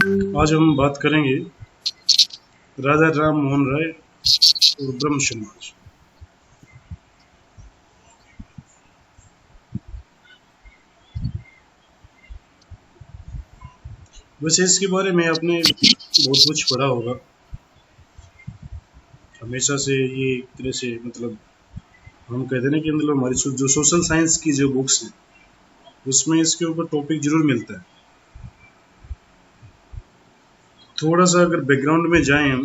आज हम बात करेंगे राजा राम मोहन राय और ब्रह्म समाज। वैसे इसके बारे में आपने बहुत कुछ पढ़ा होगा। हमेशा से ये एक तरह से हम कहते हैं ना कि हमारी जो सोशल साइंस की जो बुक्स हैं उसमें इसके ऊपर टॉपिक जरूर मिलता है। थोड़ा सा अगर बैकग्राउंड में जाएं हम,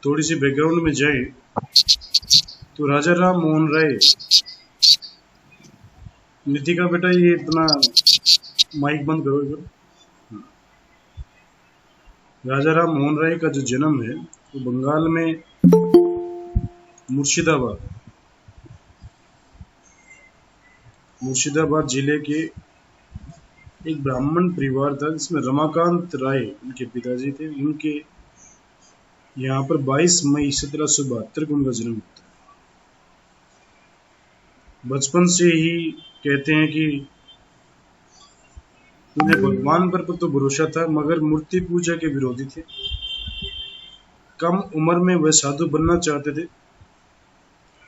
थोड़ी सी बैकग्राउंड में जाएं तो राजा राम मोहन राय, नितिका बेटा ये इतना माइक बंद करो इधर। राजा राम मोहन राय का जो जन्म है वो बंगाल में मुर्शिदाबाद जिले के एक ब्राह्मण परिवार था जिसमें रमाकांत राय उनके पिताजी थे। उनके यहाँ पर 22 मई 1772 को उनका जन्म होता है। बचपन से ही कहते हैं कि उन्हें भगवान पर तो भरोसा था मगर मूर्ति पूजा के विरोधी थे। कम उम्र में वह साधु बनना चाहते थे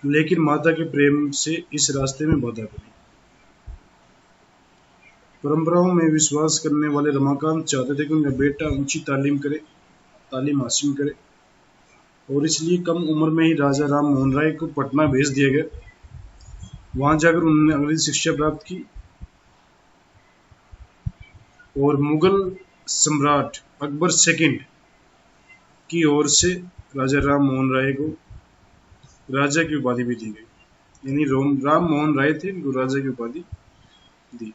लेकिन माता के प्रेम से इस रास्ते में बाधा बनी। परंपराओं में विश्वास करने वाले रमाकांत चाहते थे कि उनका बेटा ऊंची तालीम हासिल करे और इसलिए कम उम्र में ही राजा राम मोहन राय को पटना भेज दिया गया। वहां जाकर उन्होंने अंग्रेजी शिक्षा प्राप्त की और मुगल सम्राट अकबर सेकंड की ओर से राजा राम मोहन राय को राजा की उपाधि भी दी गई। यानी राम मोहन राय थे, उनको राजा की उपाधि दी।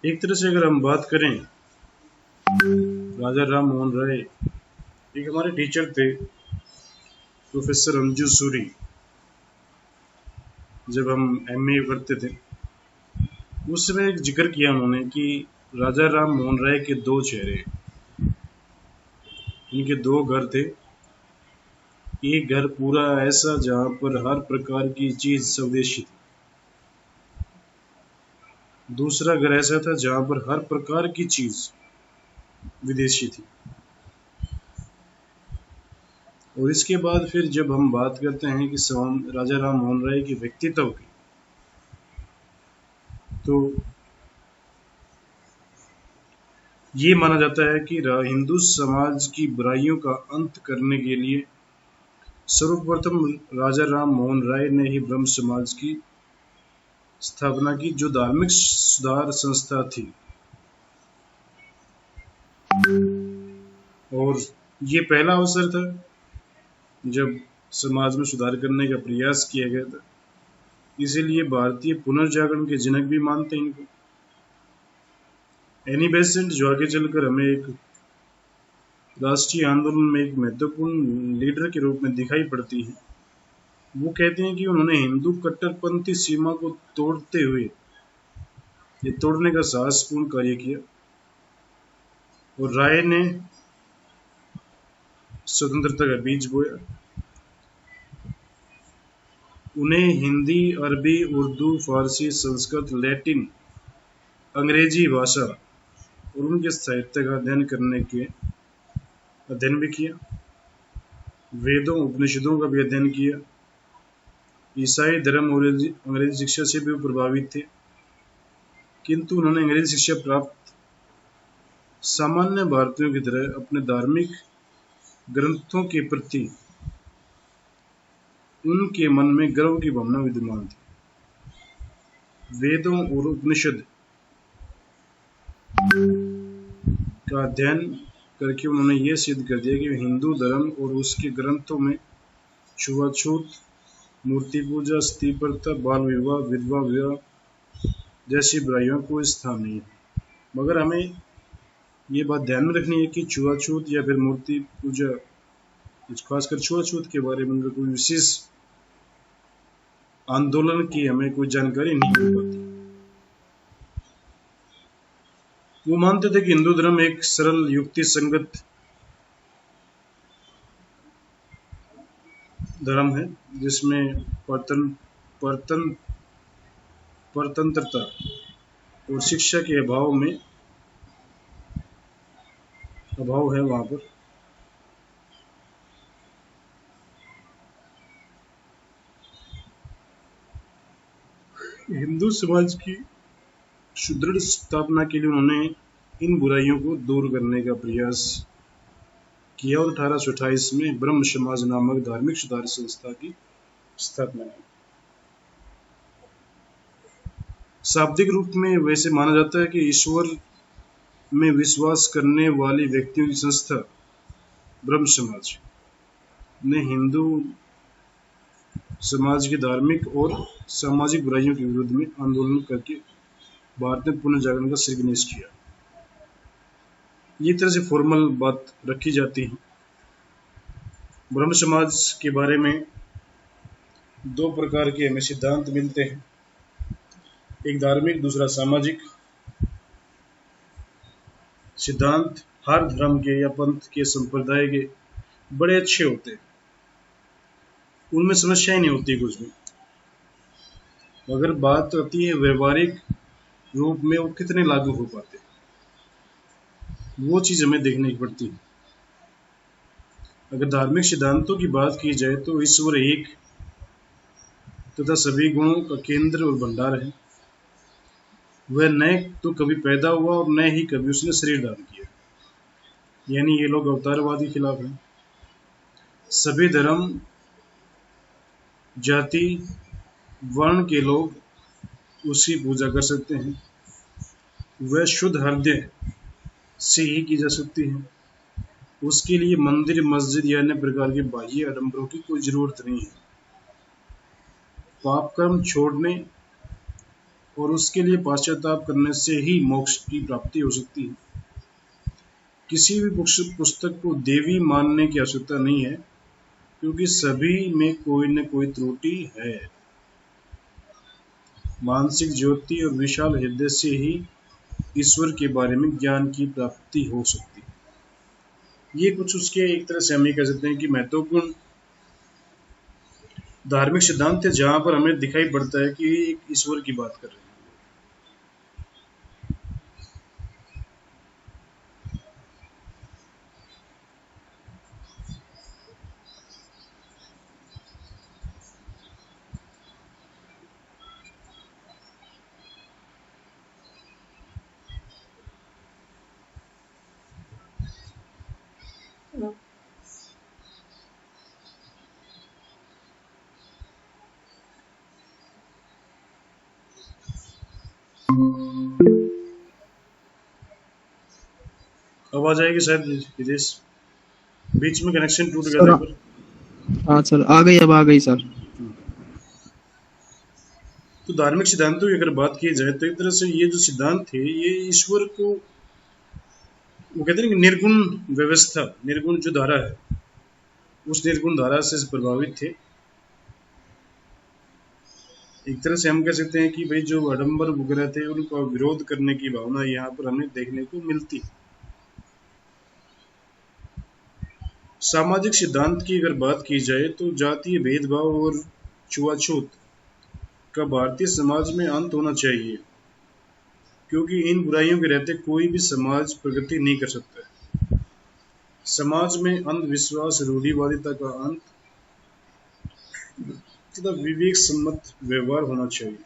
एक तरह से अगर हम बात करें, राजा राम मोहन राय एक हमारे टीचर थे, प्रोफेसर अंजू सूरी। जब हम एमए करते थे उस समय एक जिक्र किया उन्होंने कि राजा राम मोहन राय के दो चेहरे, इनके दो घर थे। एक घर पूरा ऐसा जहां पर हर प्रकार की चीज स्वदेशी थी, दूसरा घर ऐसा था जहां पर हर प्रकार की चीज विदेशी थी। और इसके बाद फिर जब हम बात करते हैं कि राजा राम मोहन राय के व्यक्तित्व की, तो ये माना जाता है कि हिंदू समाज की बुराइयों का अंत करने के लिए सर्वप्रथम राजा राम मोहन राय ने ही ब्रह्म समाज की स्थापना की, जो धार्मिक सुधार संस्था थी। और ये पहला अवसर था जब समाज में सुधार करने का प्रयास किया गया था। इसीलिए भारतीय पुनर्जागरण के जनक भी मानते हैं इनको। एनी बेसेंट जो आगे चलकर हमें एक राष्ट्रीय आंदोलन में एक महत्वपूर्ण लीडर के रूप में दिखाई पड़ती है, वो कहते हैं कि उन्होंने हिंदू कट्टरपंथी सीमा को तोड़ने का साहसपूर्ण कार्य किया और राय ने स्वतंत्रता का बीज बोया। उन्हें हिंदी, अरबी, उर्दू, फारसी, संस्कृत, लैटिन, अंग्रेजी भाषा और उनके साहित्य का अध्ययन भी किया। वेदों उपनिषदों का भी अध्ययन किया। ईसाई धर्म और अंग्रेजी शिक्षा से भी प्रभावित थे, किंतु उन्होंने अंग्रेजी शिक्षा प्राप्त सामान्य भारतीयों की तरह अपने धार्मिक ग्रंथों के प्रति उनके मन में गर्व की भावना विद्यमान थी। वेदों और उपनिषद का अध्ययन करके उन्होंने यह सिद्ध कर दिया कि हिंदू धर्म और उसके ग्रंथों में छुआछूत मूर्ति पूजा, स्त्री प्रथा, बाल विवाह, विधवा विवाह जैसी बुराइयों को स्थान नहीं है। मगर हमें ये बात ध्यान में रखनी है कि छुआछूत या फिर मूर्ति पूजा, खासकर छुआछूत के बारे में कोई विशेष आंदोलन की हमें कोई जानकारी नहीं मिल पाती। वो मानते थे कि हिंदू धर्म एक सरल, युक्ति संगत धर्म है जिसमें परतन परतंत्रता और शिक्षा के अभाव है वहां पर। हिंदू समाज की सुदृढ़ स्थापना के लिए उन्होंने इन बुराइयों को दूर करने का प्रयास किया और 1828 में ब्रह्म समाज नामक धार्मिक सुधार संस्था की स्थापना की। शाब्दिक रूप में वैसे माना जाता है कि ईश्वर में विश्वास करने वाले व्यक्तियों की संस्था ब्रह्म समाज ने हिंदू समाज की धार्मिक और सामाजिक बुराइयों के विरुद्ध में आंदोलन करके भारत में पुनर्जागरण का श्रीगणेश किया। ये तरह से फॉर्मल बात रखी जाती है। ब्रह्म समाज के बारे में दो प्रकार के हमें सिद्धांत मिलते हैं, एक धार्मिक, दूसरा सामाजिक। सिद्धांत हर धर्म के या पंथ के संप्रदाय के बड़े अच्छे होते हैं, उनमें समस्या ही नहीं होती कुछ भी। अगर बात आती है व्यवहारिक रूप में वो कितने लागू हो पाते, वो चीज हमें देखने की पड़ती है। अगर धार्मिक सिद्धांतों की बात की जाए तो ईश्वर एक तथा सभी गुणों का केंद्र और भंडार है। वह न तो कभी पैदा हुआ और न ही कभी उसने शरीर धारण किया, यानी ये लोग अवतारवादी के खिलाफ हैं। सभी धर्म, जाति, वर्ण के लोग उसकी पूजा कर सकते हैं। वह शुद्ध हृदय से ही की जा सकती है। उसके लिए मंदिर, मस्जिद या अन्य प्रकार के बाह्य आडंबरों की कोई जरूरत नहीं है। पाप कर्म छोड़ने और उसके लिए पश्चाताप करने से ही मोक्ष की प्राप्ति हो सकती है। किसी भी पुस्तक को देवी मानने की आवश्यकता नहीं है, क्योंकि सभी में कोई न कोई त्रुटि है। मानसिक ज्योति और विशाल हृदय से ही ईश्वर के बारे में ज्ञान की प्राप्ति हो सकती है। ये कुछ उसके एक तरह से हम ये कह सकते हैं कि महत्वपूर्ण धार्मिक सिद्धांत है, जहां पर हमें दिखाई पड़ता है कि एक ईश्वर की बात कर रहे हैं। आवाज आएगी शायद विदेश, बीच में कनेक्शन टूट गया सर था पर। हाँ सर, आ गई, अब आ गई सर। तो धार्मिक सिद्धांतों की अगर बात की जाए तो एक तरह से ये जो सिद्धांत थे ये ईश्वर को, वो कहते हैं कि निर्गुण व्यवस्था, निर्गुण जो धारा है उस निर्गुण धारा से प्रभावित थे। एक तरह से हम कह सकते हैं कि भाई जो आडंबर वगैरह थे उनका विरोध करने की भावना यहाँ पर हमें देखने को मिलती है। सामाजिक सिद्धांत की अगर बात की जाए तो जातीय भेदभाव और छुआछूत का भारतीय समाज में अंत होना चाहिए, क्योंकि इन बुराइयों के रहते कोई भी समाज प्रगति नहीं कर सकता। समाज में अंधविश्वास, रूढ़िवादिता का अंत तथा विवेक सम्मत व्यवहार होना चाहिए।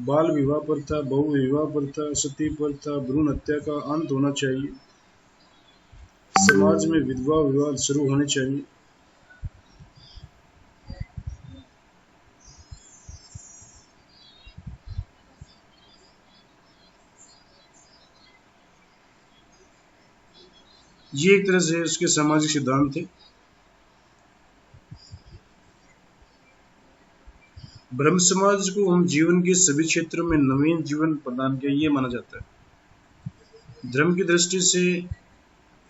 बाल विवाह प्रथा, बहु विवाह प्रथा, सती प्रथा, भ्रूण हत्या का अंत होना चाहिए। समाज में विधवा विवाह शुरू होने चाहिए। ये एक तरह से उसके सामाजिक सिद्धांत थे। ब्रह्म समाज को हम जीवन के सभी क्षेत्रों में नवीन जीवन प्रदान किया, ये माना जाता है। धर्म की दृष्टि से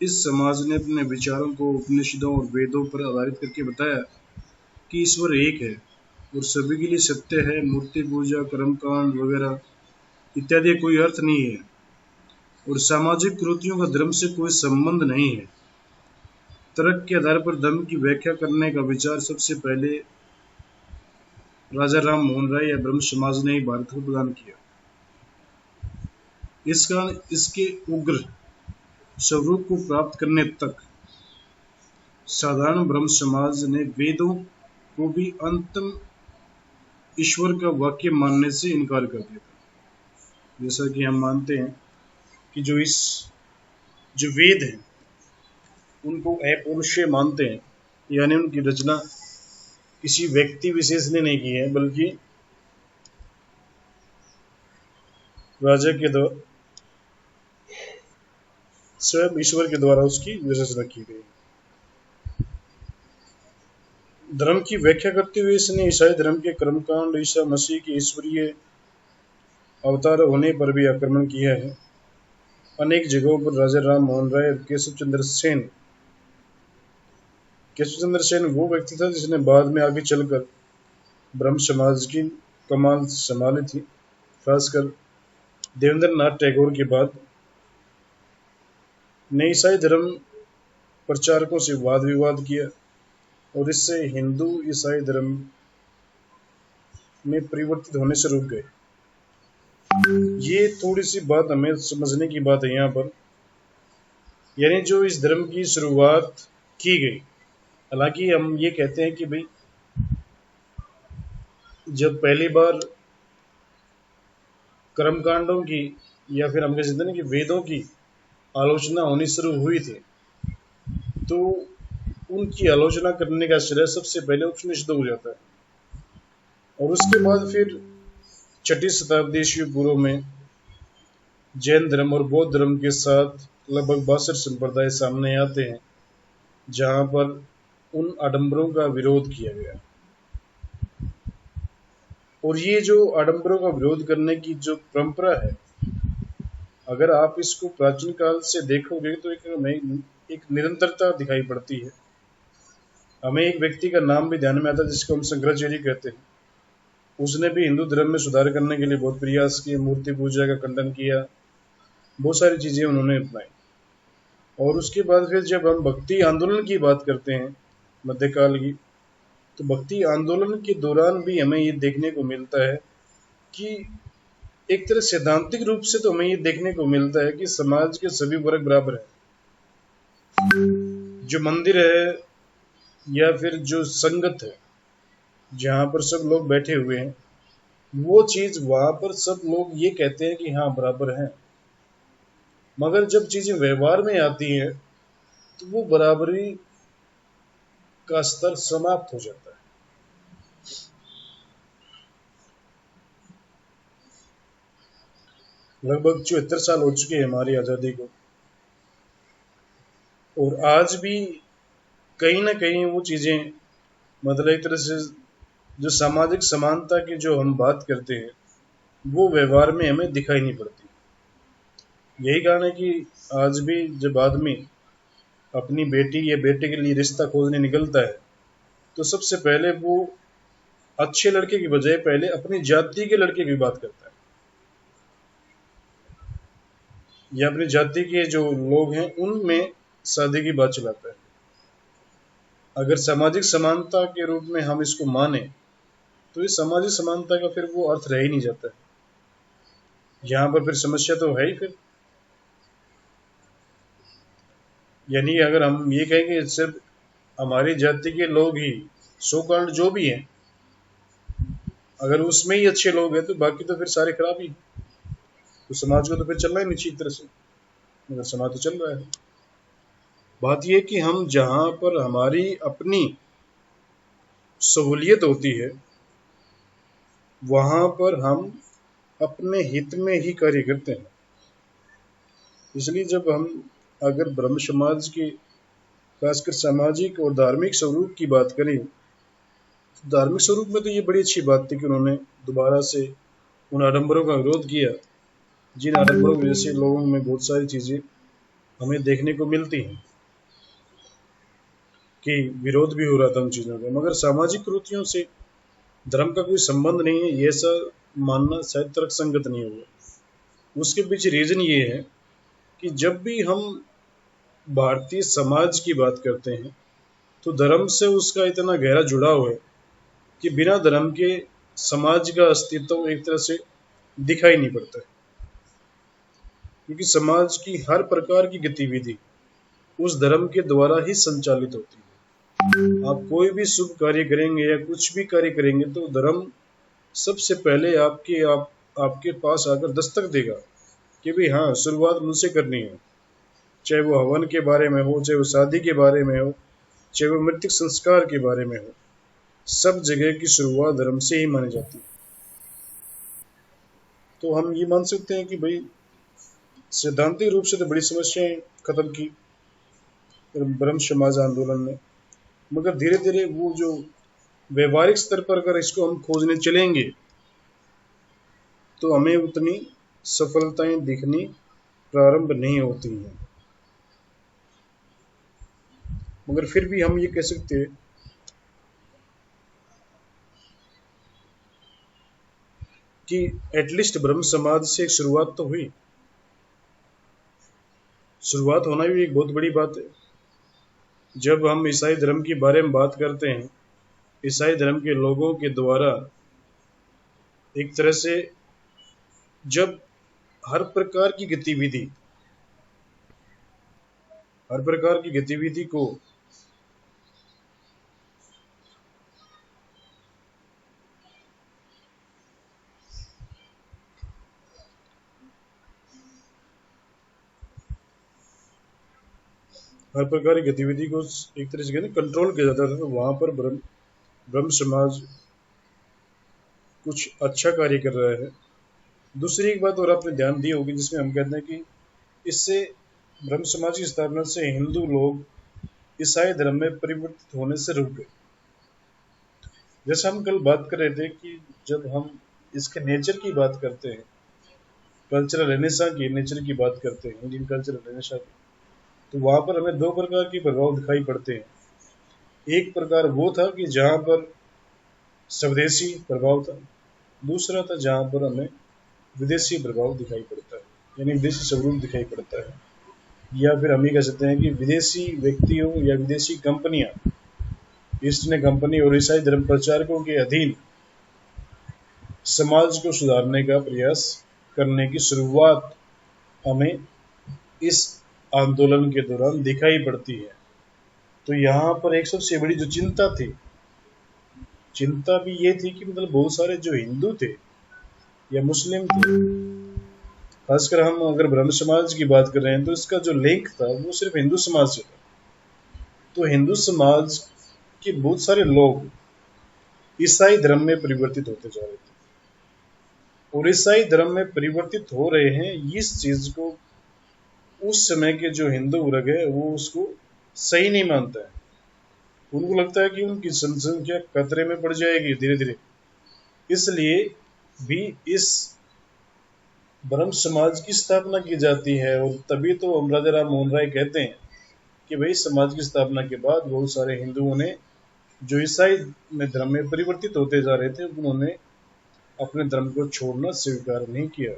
इस समाज ने अपने विचारों को उपनिषदों और वेदों पर आधारित करके बताया कि ईश्वर एक है और सभी के लिए सत्य है। मूर्ति पूजा, कर्मकांड वगैरह इत्यादि कोई अर्थ नहीं है और सामाजिक कुरीतियों का धर्म से कोई संबंध नहीं है। तर्क के आधार पर धर्म की व्याख्या करने का विचार सबसे पहले राजा राम मोहन राय या ब्रह्म समाज ने ही भारत को प्रदान किया। इस कारण इसके उग्र स्वरूप को प्राप्त करने तक साधारण ब्रह्म समाज ने वेदों को भी अंतम ईश्वर का वाक्य मानने से इनकार कर दिया था। जैसा कि हम मानते हैं कि जो वेद हैं उनको अपौरुषेय मानते हैं, यानी उनकी रचना किसी व्यक्ति विशेष ने नहीं की है, बल्कि राजा के द्वारा, स्वयं ईश्वर के द्वारा उसकी रचना की गई। धर्म की व्याख्या करते हुए इसने ईसाई धर्म के कर्मकांड, ईसा मसीह के ईश्वरीय अवतार होने पर भी आक्रमण किया है। अनेक जगहों पर राजा राम मोहन राय और केशव चंद्र सेन वो व्यक्ति था जिसने बाद में आगे चलकर ब्रह्म समाज की कमान संभाली थी। खासकर देवेंद्र नाथ टैगोर के बाद ने ईसाई धर्म प्रचारकों से वाद विवाद किया और इससे हिंदू ईसाई धर्म में परिवर्तित होने से रुक गए। ये थोड़ी सी बात हमें समझने की बात है यहाँ पर, यानी जो इस धर्म की शुरुआत की गई, हालांकि हम ये कहते हैं कि भाई जब पहली बार कर्मकांडों की या फिर हम कह सकते हैं कि वेदों की आलोचना होनी शुरू हुई थी, तो उनकी आलोचना करने का श्रेय सबसे पहले उपनिषदों को जाता है और उसके बाद फिर 6वीं शताब्दी ईस्वी पूर्व में जैन धर्म और बौद्ध धर्म के साथ लगभग 62 संप्रदाय सामने आते हैं, जहां पर उन आडंबरों का विरोध किया गया। और ये जो आडंबरों का विरोध करने की जो परंपरा है, अगर आप इसको प्राचीन काल से देखोगे तो एक निरंतरता दिखाई पड़ती है। हमें एक व्यक्ति का नाम भी ध्यान में आता है जिसको हम शंकराचार्य कहते हैं। उसने भी हिंदू धर्म में सुधार करने के लिए बहुत प्रयास किए, मूर्ति पूजा का खंडन किया, बहुत सारी चीजें उन्होंने अपनाई। और उसके बाद फिर जब हम भक्ति आंदोलन की बात करते हैं मध्यकाल की, तो भक्ति आंदोलन के दौरान भी हमें ये देखने को मिलता है कि एक तरह सैद्धांतिक रूप से तो हमें ये देखने को मिलता है कि समाज के सभी वर्ग बराबर है। जो मंदिर है या फिर जो संगत है जहां पर सब लोग बैठे हुए हैं, वो चीज वहां पर सब लोग ये कहते हैं कि हाँ बराबर है, मगर जब चीजें व्यवहार में आती हैं तो वो बराबरी का स्तर समाप्त हो जाता है। लगभग 74 साल हो चुके हैं हमारी आजादी को, और आज भी कहीं ना कहीं वो चीजें, मतलब एक तरह से जो सामाजिक समानता की जो हम बात करते हैं, वो व्यवहार में हमें दिखाई नहीं पड़ती। यही कारण है कि आज भी जब आदमी अपनी बेटी या बेटे के लिए रिश्ता खोजने निकलता है, तो सबसे पहले वो अच्छे लड़के की बजाय पहले अपनी जाति के लड़के की बात करता है, या अपनी जाति के जो लोग हैं उनमें शादी की बात चलाता है। अगर सामाजिक समानता के रूप में हम इसको माने तो इस सामाजिक समानता का फिर वो अर्थ रह ही नहीं जाता है। यहाँ पर फिर समस्या तो है ही फिर, यानी अगर हम ये कहें कि सिर्फ हमारी जाति के लोग ही सो कॉल्ड जो भी हैं, अगर उसमें ही अच्छे लोग हैं तो बाकी तो फिर सारे खराब ही, तो समाज को तो फिर चलना ही नहीं चाहिए तरह से, मगर समाज तो चल रहा है। बात यह कि हम जहां पर हमारी अपनी सहूलियत होती है वहां पर हम अपने हित में ही कार्य करते हैं। इसलिए जब हम अगर ब्रह्म समाज की खासकर सामाजिक और धार्मिक स्वरूप की बात करें, धार्मिक स्वरूप में तो ये बड़ी अच्छी बात थी कि उन्होंने दोबारा से उन आडंबरों का विरोध किया, जिन आडंबरों की वजह से लोगों में बहुत सारी चीज़ें हमें देखने को मिलती हैं कि विरोध भी हो रहा था उन चीज़ों का। मगर सामाजिक कुरीतियों से धर्म का कोई संबंध नहीं है, ये ऐसा मानना शायद तर्कसंगत नहीं होगा। उसके पीछे रीज़न ये है कि जब भी हम भारतीय समाज की बात करते हैं तो धर्म से उसका इतना गहरा जुड़ाव है कि बिना धर्म के समाज का अस्तित्व एक तरह से दिखाई नहीं पड़ता है, क्योंकि समाज की हर प्रकार की गतिविधि उस धर्म के द्वारा ही संचालित होती है। आप कोई भी शुभ कार्य करेंगे या कुछ भी कार्य करेंगे तो धर्म सबसे पहले आपके पास आकर दस्तक देगा कि भाई हाँ, शुरुआत मुझसे करनी है। चाहे वो हवन के बारे में हो, चाहे वो शादी के बारे में हो, चाहे वो मृत्यु संस्कार के बारे में हो, सब जगह की शुरुआत धर्म से ही मानी जाती है। तो हम ये मान सकते हैं कि भाई सैद्धांतिक रूप से तो बड़ी समस्याएं खत्म की ब्रह्म समाज आंदोलन ने, मगर धीरे धीरे वो जो व्यवहारिक स्तर पर अगर इसको हम खोजने चलेंगे तो हमें उतनी सफलताएं दिखनी प्रारंभ नहीं होती हैं। मगर फिर भी हम ये कह सकते हैं कि एटलीस्ट ब्रह्म समाज से एक शुरुआत तो हुई। शुरुआत होना भी एक बहुत बड़ी बात है। जब हम ईसाई धर्म के बारे में बात करते हैं, ईसाई धर्म के लोगों के द्वारा एक तरह से जब हर प्रकार की गतिविधि को एक तरह से कंट्रोल किया जाता था, तो वहां पर ब्रह्म समाज कुछ अच्छा कार्य कर रहा है। दूसरी एक बात और आपने ध्यान दी होगी जिसमें हम कहते हैं कि इससे ब्रह्म समाज की स्थापना से हिंदू लोग ईसाई धर्म में परिवर्तित होने से रुक गए। जैसे हम कल बात कर रहे थे कि जब हम इसके नेचर की बात करते हैं, कल्चरल रेनेसां की नेचर की बात करते हैं, इंडियन कल्चरल रेनेसां की, तो वहां पर हमें दो प्रकार के प्रभाव दिखाई पड़ते हैं। एक प्रकार वो था कि जहां पर स्वदेशी प्रभाव था, दूसरा था जहां पर हमें विदेशी प्रभाव दिखाई पड़ता है, यानी विदेशी स्वरूप दिखाई पड़ता है। या फिर हम ये कह सकते हैं कि विदेशी व्यक्तियों या विदेशी कंपनियां ईस्ट इंडिया कंपनी और ईसाई धर्म प्रचारकों के अधीन समाज को सुधारने का प्रयास करने की शुरुआत हमें इस आंदोलन के दौरान दिखाई पड़ती है। तो यहाँ पर एक सबसे बड़ी जो चिंता भी ये थी कि मतलब बहुत सारे जो हिंदू थे या मुस्लिम थे, खासकर हम अगर ब्रह्म समाज की बात कर रहे हैं तो इसका जो लिंक था वो सिर्फ हिंदू समाज से था। तो हिंदू समाज के बहुत सारे लोग ईसाई धर्म में परिवर्तित होते जा रहे थे, और ईसाई धर्म में परिवर्तित हो रहे हैं। इस चीज को उस समय के जो हिंदू वर्ग है वो उसको सही नहीं मानता है। उनको लगता है कि उनकी जनसंख्या खतरे में पड़ जाएगी धीरे धीरे, इसलिए भी इस ब्रह्म समाज की स्थापना की जाती है। और तभी तो हम राजा राम मोहन राय कहते हैं कि भाई समाज की स्थापना के बाद बहुत सारे हिंदुओं ने जो ईसाई में धर्म में परिवर्तित होते जा रहे थे उन्होंने अपने धर्म को छोड़ना स्वीकार नहीं किया।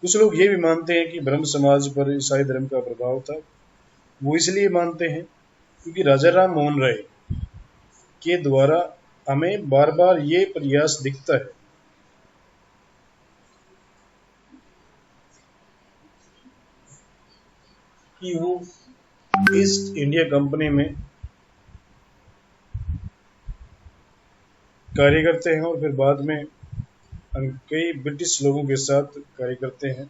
कुछ लोग ये भी मानते हैं कि ब्रह्म समाज पर ईसाई धर्म का प्रभाव था। वो इसलिए मानते हैं क्योंकि राजा राम मोहन राय के द्वारा हमें बार बार ये प्रयास दिखता है कि वो ईस्ट इंडिया कंपनी में कार्य करते हैं और फिर बाद में कई ब्रिटिश लोगों के साथ कार्य करते हैं।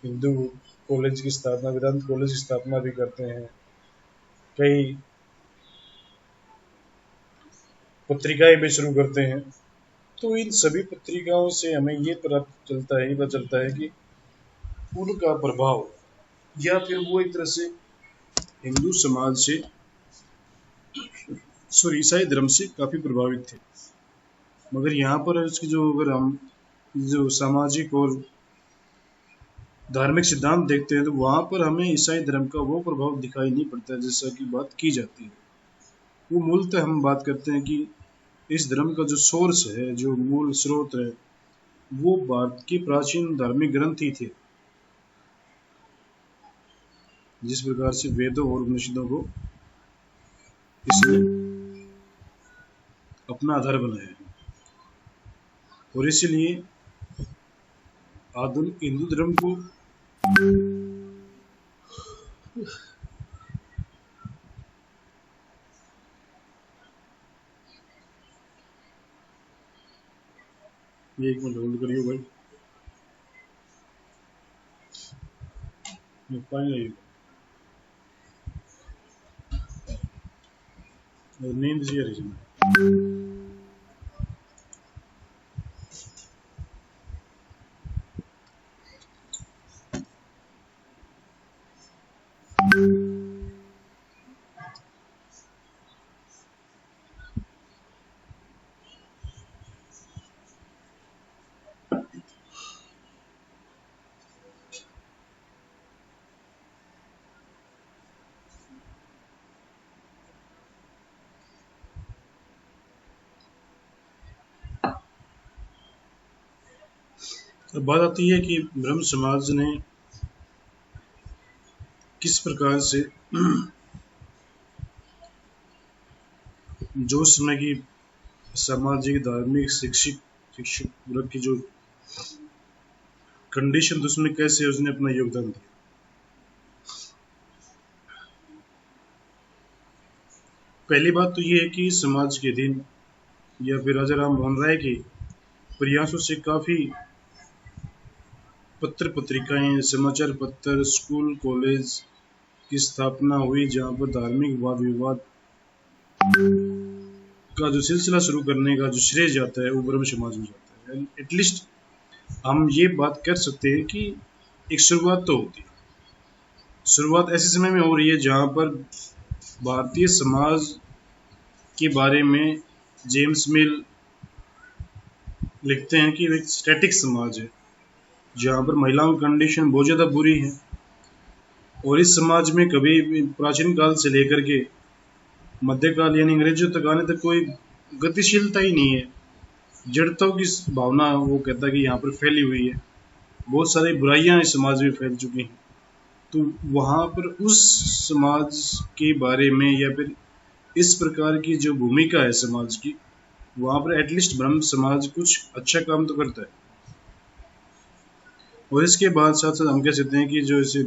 हिंदू कॉलेज की स्थापना, वेदांत कॉलेज की स्थापना भी करते हैं। कई पत्रिकाएं भी शुरू करते हैं। तो इन सभी पत्रिकाओं से हमें ये पता चलता है कि उनका प्रभाव या फिर वो एक तरह से हिंदू समाज से ईसाई धर्म से काफ़ी प्रभावित थे। मगर यहाँ पर इसकी जो अगर हम जो सामाजिक और धार्मिक सिद्धांत देखते हैं तो वहाँ पर हमें ईसाई धर्म का वो प्रभाव दिखाई नहीं पड़ता जैसा कि बात की जाती है। वो मूलतः हम बात करते हैं कि इस धर्म का जो सोर्स है, जो मूल स्रोत है, वो भारत के प्राचीन धार्मिक ग्रंथ ही थे, जिस प्रकार से वेदों और उपनिषदों को इसने अपना आधार बनाया है। और इसीलिए आधुनिक हिंदू धर्म को ये एक मिनट होल्ड करिए भाई, मैं पानी लाइए और नींद जी आ रही है। अब बात आती है कि ब्रह्म समाज ने किस प्रकार से जो समय की सामाजिक धार्मिक शिक्षक वर्ग की जो कंडीशन, उसमें कैसे उसने अपना योगदान दिया। पहली बात तो ये है कि समाज के अधीन या फिर राजा राम मोहन राय के प्रयासों से काफ़ी पत्र पत्रिकाएं, समाचार पत्र, स्कूल, कॉलेज की स्थापना हुई, जहाँ पर धार्मिक वाद विवाद का जो सिलसिला शुरू करने का जो श्रेय जाता है वो ब्रह्म समाज में जाता है। एटलीस्ट हम ये बात कर सकते हैं कि एक शुरुआत तो होती है। शुरुआत ऐसे समय में हो रही है जहाँ पर भारतीय समाज के बारे में जेम्स मिल लिखते हैं कि एक स्टैटिक समाज है, जहाँ पर महिलाओं की कंडीशन बहुत ज़्यादा बुरी है। और इस समाज में कभी प्राचीन काल से लेकर के मध्यकाल यानी अंग्रेजों तक आने तक कोई गतिशीलता ही नहीं है। जड़ताओं की भावना वो कहता है कि यहाँ पर फैली हुई है, बहुत सारी बुराइयां इस समाज में फैल चुकी हैं। तो वहाँ पर उस समाज के बारे में या फिर इस प्रकार की जो भूमिका है समाज की, वहाँ पर एटलीस्ट ब्रह्म समाज कुछ अच्छा काम तो करता है। और इसके बाद साथ साथ हम कह सकते हैं कि जो इसे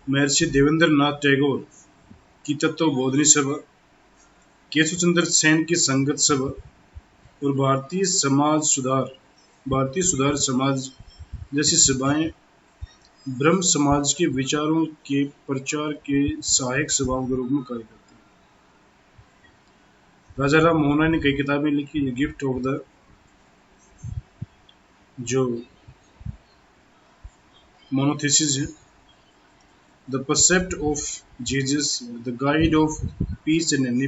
महर्षि देवेंद्र नाथ टैगोर की तत्वबोधनी सभा, केशव चंद्र सेन की संगत सभा और भारतीय सुधार समाज जैसी सभाएं ब्रह्म समाज के विचारों के प्रचार के सहायक सभाओं के रूप में कार्य करती हैं। राजा राम मोहन राय ने कई किताबें लिखी। गिफ्ट ऑफ द जो मोनोथीसिस है, the precept of Jesus, the guide of peace and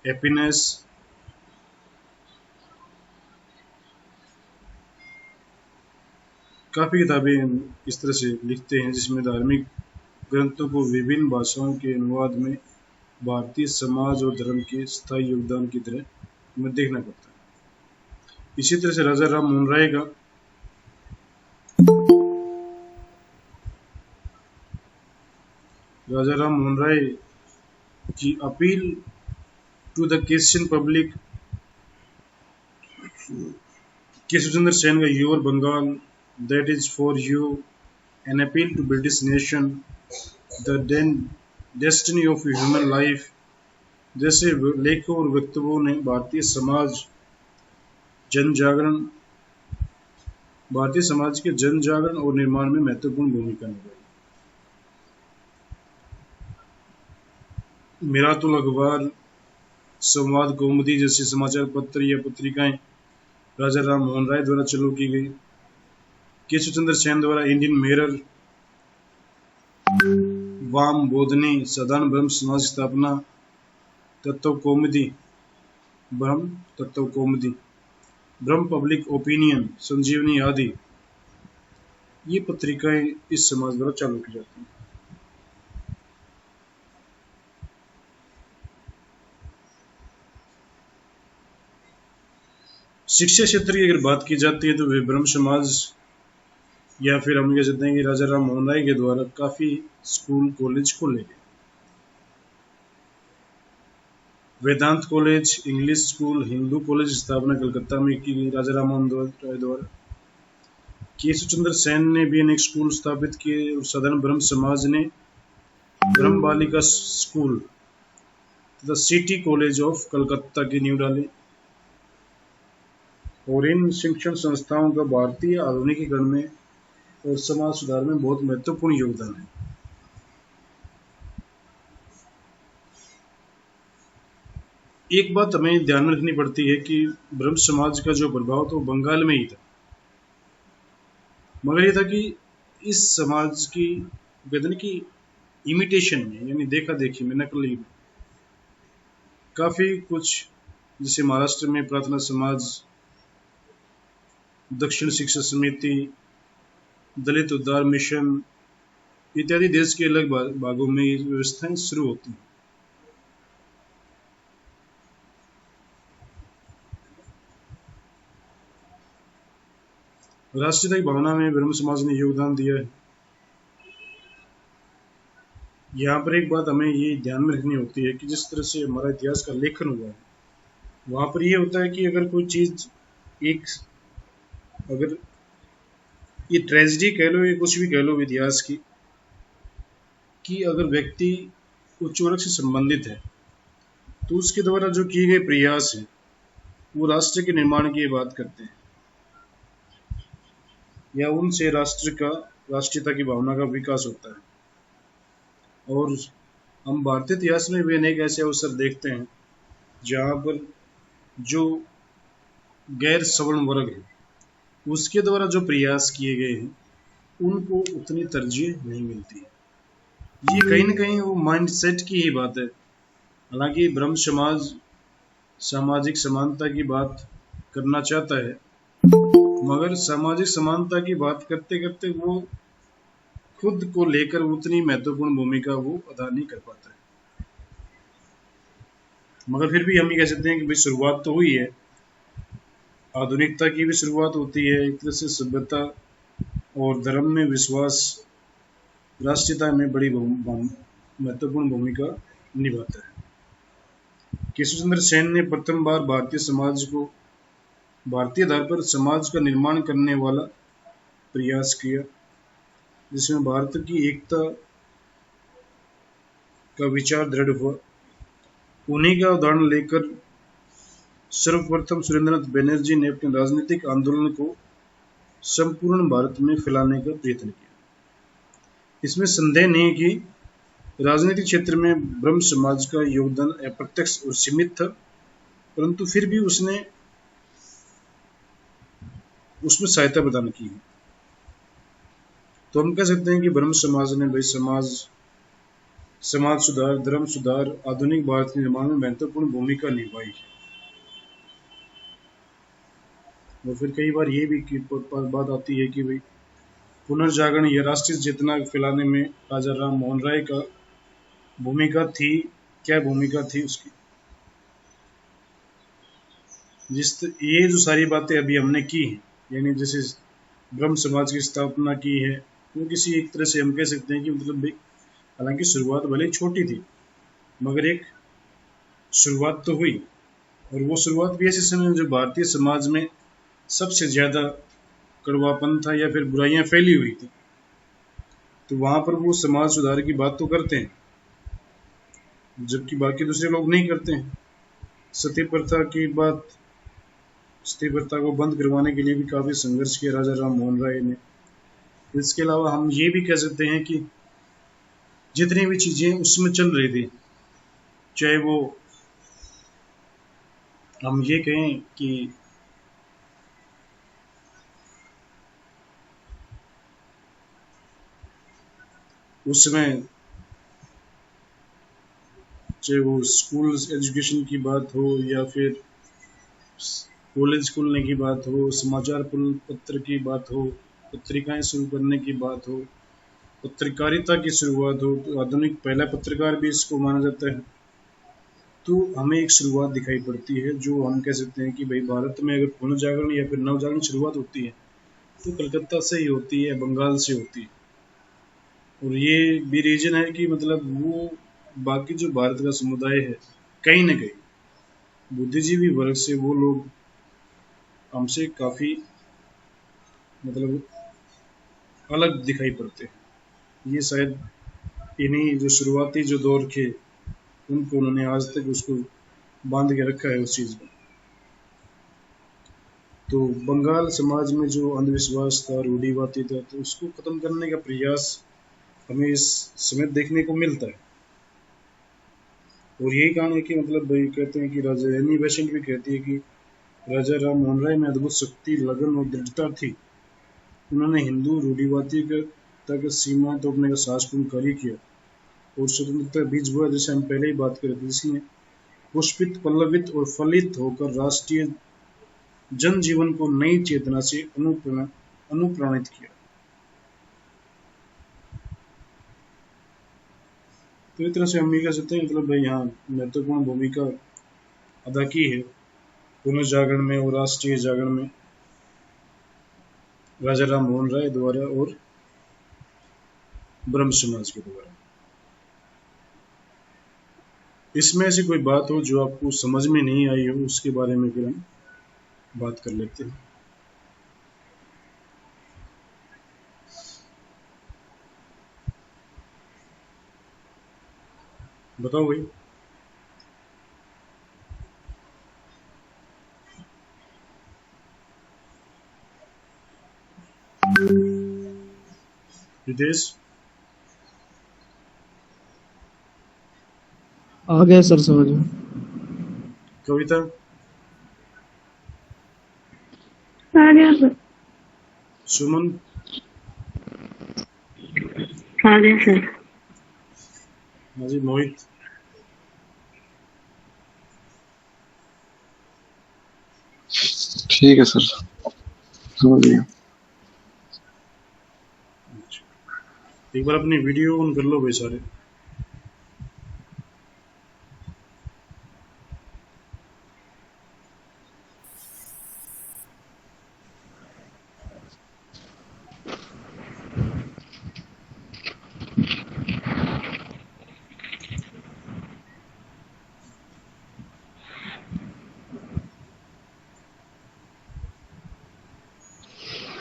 happiness, काफ़ी किताबें इस तरह से लिखते हैं जिसमें धार्मिक ग्रंथों को विभिन्न भाषाओं के अनुवाद में भारतीय समाज और धर्म के स्थायी योगदान की तरह हमें देखना पड़ता है। इसी तरह से राजा राम मोहन राय का की appeal to the Christian public, Keshav Chandra Sen का your Bengal, that is for you, an appeal to British nation, the destiny of human life जैसे लेखों और वक्तव्यों ने भारतीय समाज के जन जागरण और निर्माण में महत्वपूर्ण भूमिका निभाई। मिरातुल अखबार, संवाद कौमुदी जैसे समाचार पत्र या पत्रिकाएं राजा राम मोहन राय द्वारा चालू की गई। केशव चंद्र सेन द्वारा इंडियन मिरर, वाम बोधनी साधारण ब्रह्म समाज की स्थापना, तत्व कौमुदी, ब्रह्म तत्व कौमुदी, ब्रह्म पब्लिक ओपिनियन, संजीवनी आदि, ये पत्रिकाएं इस समाज द्वारा चालू की जाती हैं। शिक्षा क्षेत्र की अगर बात की जाती है तो वे ब्रह्म समाज या फिर हम कह सकते हैं कि राजा राम मोहन राय के द्वारा काफी स्कूल कॉलेज खोले गए। Vedanta college, English school, Hindu college की स्थापना कलकत्ता में की गई राजा राम मोहन राय द्वारा। केशव चंद्र सेन ने भी अनेक स्कूल स्थापित किए और साधारण ब्रह्म समाज ने ब्रह्म बालिका स्कूल तथा सिटी कॉलेज ऑफ कलकत्ता की नींव डाली। और इन शिक्षण संस्थाओं का भारतीय आधुनिकीकरण में और समाज सुधार में बहुत महत्वपूर्ण योगदान है। एक बात हमें ध्यान में रखनी पड़ती है कि ब्रह्म समाज का जो प्रभाव था वो बंगाल में ही था, मगर ये था कि इस समाज की वेदन की इमिटेशन में यानी देखा देखी में, नकली में काफी कुछ, जैसे महाराष्ट्र में प्रार्थना समाज, दक्षिण शिक्षा समिति, दलित उद्धार मिशन इत्यादि देश के अलग भागों में ये व्यवस्थाएं शुरू होती हैं। राष्ट्रीयता की भावना में ब्रह्म समाज ने योगदान दिया है। यहाँ पर एक बात हमें ये ध्यान में रखनी होती है कि जिस तरह से हमारा इतिहास का लेखन हुआ है, वहां पर ये होता है कि अगर कोई चीज एक, अगर ये ट्रेजेडी कह लो या कुछ भी कह लो इतिहास की, कि अगर व्यक्ति उच्च वर्ग से संबंधित है तो उसके द्वारा जो किए गए प्रयास है वो राष्ट्र के निर्माण की बात करते हैं, या उनसे राष्ट्र का, राष्ट्रीयता की भावना का विकास होता है। और हम भारतीय इतिहास में भी अनेक ऐसे अवसर देखते हैं जहाँ पर जो गैर सवर्ण वर्ग है उसके द्वारा जो प्रयास किए गए हैं उनको उतनी तरजीह नहीं मिलती है। ये कहीं ना कहीं वो माइंडसेट की ही बात है। हालांकि ब्रह्म समाज सामाजिक समानता की बात करना चाहता है, मगर सामाजिक समानता की बात करते करते वो खुद को लेकर उतनी महत्वपूर्ण भूमिका वो अदा नहीं कर पाता है। मगर फिर भी हम ये कह सकते हैं कि भाई शुरुआत तो हुई है, आधुनिकता की भी शुरुआत होती है, एक तरह से सभ्यता और धर्म में विश्वास राष्ट्रीयता में बड़ी महत्वपूर्ण भूमिका निभाता है। केशव चंद्र सेन ने प्रथम बार भारतीय समाज को भारतीय आधार पर समाज का निर्माण करने वाला प्रयास किया, जिसमें भारत की एकता का विचार दृढ़ हुआ। उन्हीं का उदाहरण लेकर सर्वप्रथम सुरेंद्रनाथ बनर्जी ने अपने राजनीतिक आंदोलन को संपूर्ण भारत में फैलाने का प्रयत्न किया। इसमें संदेह नहीं कि राजनीतिक क्षेत्र में ब्रह्म समाज का योगदान अप्रत्यक्ष और सीमित था, परंतु फिर भी उसने उसमें सहायता प्रदान की है। तो हम कह सकते हैं कि ब्रह्म समाज ने भाई समाज सुधार, धर्म सुधार, आधुनिक भारत के निर्माण में महत्वपूर्ण भूमिका निभाई है। और फिर कई बार ये भी बात आती है कि भाई पुनर्जागरण या राष्ट्रीय चेतना फैलाने में राजा राम मोहन राय का भूमिका थी, क्या भूमिका थी उसकी। ये जो सारी बातें अभी हमने की हैं, यानी जैसे ब्रह्म समाज की स्थापना की है, वो किसी एक तरह से हम कह सकते हैं कि मतलब हालांकि शुरुआत भले छोटी थी, मगर एक शुरुआत तो हुई। और वो शुरुआत भी ऐसे समय जो भारतीय समाज में सबसे ज्यादा कड़वापन था या फिर बुराइयां फैली हुई थी, तो वहां पर वो समाज सुधार की बात तो करते हैं, जबकि बाकी दूसरे लोग नहीं करते हैं। सती प्रथा की बात, सती प्रथा को बंद करवाने के लिए भी काफी संघर्ष किया राजा राम मोहन राय ने। इसके अलावा हम ये भी कह सकते हैं कि जितनी भी चीजें उसमें चल रही थी, चाहे वो हम ये कहें कि उसमें चाहे वो स्कूल एजुकेशन की बात हो या फिर कॉलेज खुलने की बात हो, समाचार पत्र की बात हो, पत्रिकाएं शुरू करने की बात हो, पत्रकारिता की शुरुआत हो, तो आधुनिक पहला पत्रकार भी इसको माना जाता है। तो हमें एक शुरुआत दिखाई पड़ती है जो हम कह सकते हैं कि भाई भारत में अगर पुनर्जागरण या फिर नवजागरण शुरुआत होती है तो कलकत्ता से ही होती है, बंगाल से होती है। और ये भी रीजन है कि मतलब वो बाकी जो भारत का समुदाय है कहीं ना कहीं बुद्धिजीवी वर्ग से वो लोग हमसे काफी मतलब अलग दिखाई पड़ते हैं। ये शायद इन्हीं जो शुरुआती जो दौर के उनको उन्होंने आज तक उसको बांध के रखा है उस चीज को। तो बंगाल समाज में जो अंधविश्वास था, रूढ़िवादी था, तो उसको खत्म करने का प्रयास हमें इस समय देखने को मिलता है। और यही कारण है कि मतलब भाई कहते हैं कि राजा एनी बेसेंट भी कहती है कि राजा राम मोहन राय में अद्भुत शक्ति, लगन और दृढ़ता थी। उन्होंने हिंदू रूढ़िवादिता की सीमा तोड़ने का साहसपूर्ण कार्य किया और स्वतंत्रता बीज बोया, जैसे हम पहले ही बात कर रहे थे, जिसने पुष्पित, पल्लवित और फलित होकर राष्ट्रीय जनजीवन को नई चेतना से अनुप्राणित किया। तो इस तरह से हम ये कह सकते हैं मतलब भाई यहाँ महत्वपूर्ण भूमिका अदा की है पुनर्जागरण में और राष्ट्रीय जागरण में राजा राम मोहन राय द्वारा और ब्रह्म समाज के द्वारा। इसमें ऐसी कोई बात हो जो आपको समझ में नहीं आई हो, उसके बारे में फिर हम बात कर लेते हैं। बताओ भाई। रितेश, आ गया सर समझ में। कविता, आ गया सर। सुमन, आ गया सर। हाँ जी, मोहित, ठीक है सर, समझ गया। एक बार अपनी वीडियो ऑन कर लो भाई सारे।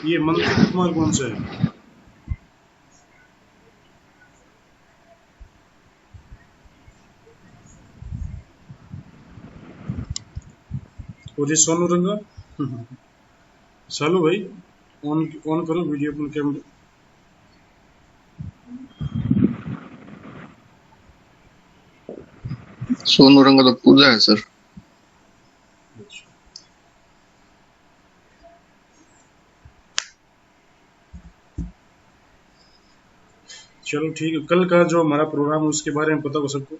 ये मंत्र कुमार कौन सा है? और ये सोनू रंगा चलो भाई, ऑन ऑन करो वीडियो अपने कैमरे। सोनू रंग तो पूजा है सर। चलो ठीक है, कल का जो हमारा प्रोग्राम है उसके बारे में पता हो सबको?